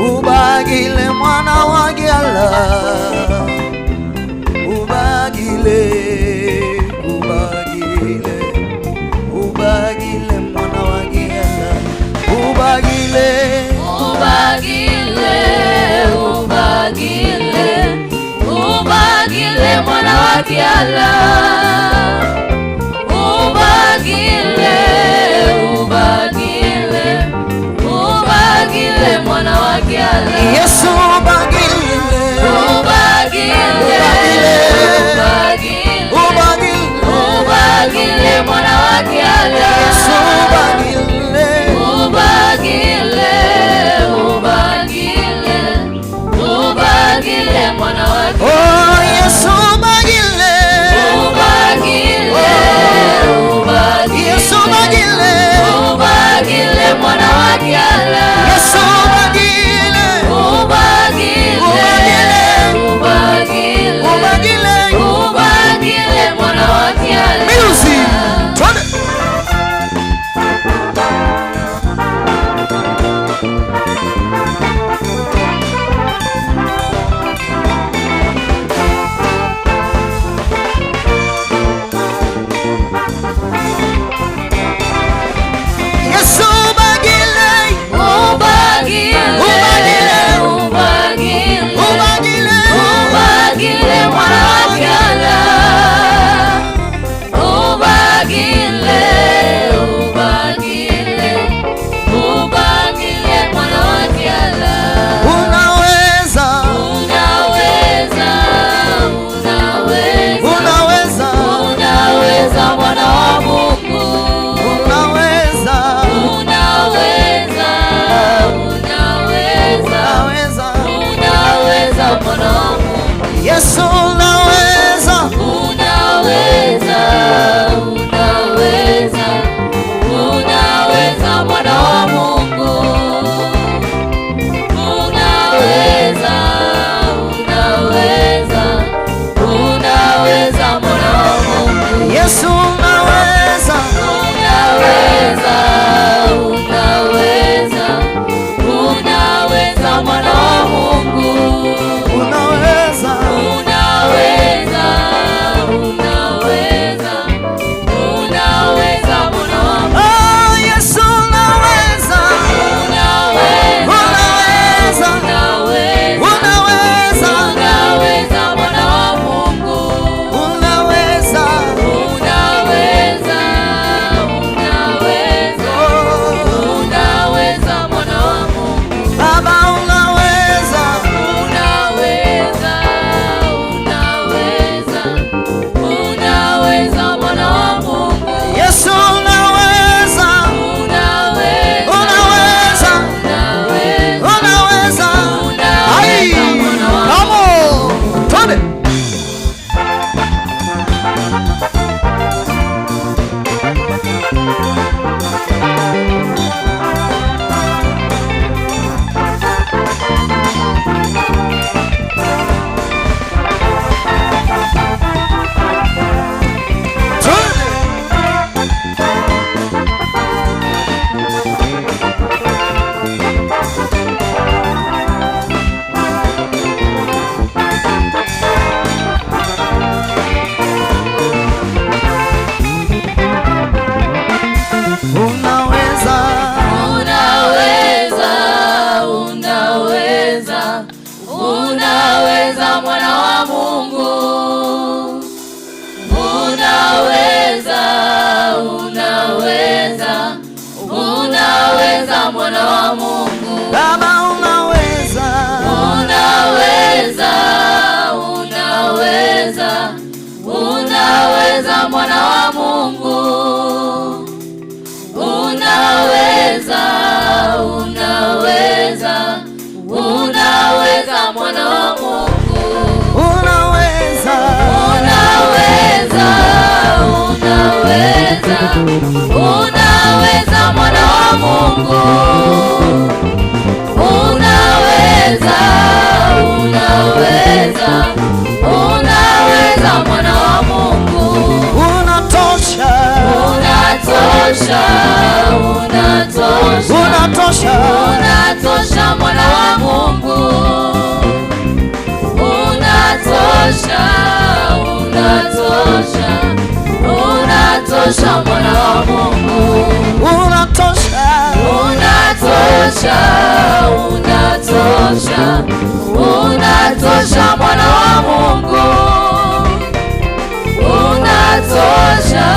ubagile mwana wa Gyala, ubagile mwana wa Gyala, ubagile mwana wa Gyala, ubagile mwana wa Gyala. Yesu ubagile mwana wa Gyala. Yesu ubagile mwana wa Gyala. Oh Yesu ubagile Yesu ubagile mwana wa Gyala. Yesu ubagile mwana wa Gyala. Music twende. Yesu unaweza, mwana wa Mungu. Unaweza mwana wa Mungu. Yesu unaweza, mwana wa Mungu. unaweza mwana wa Mungu. Baba unaweza, mwana wa Mungu. Unaweza mwana wa Mungu. unaweza mwana wa Mungu. Unaweza mwana wa Mungu. unatosha, unatosha unatosha, unatosha mwana wa Mungu, unatosha, unatosha, unatosha mwana wa Mungu, unatosha, unatosha, unatosha, unatosha mwana wa Mungu, unatosha,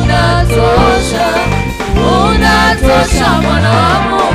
unatosha, unatosha mwana wa Mungu.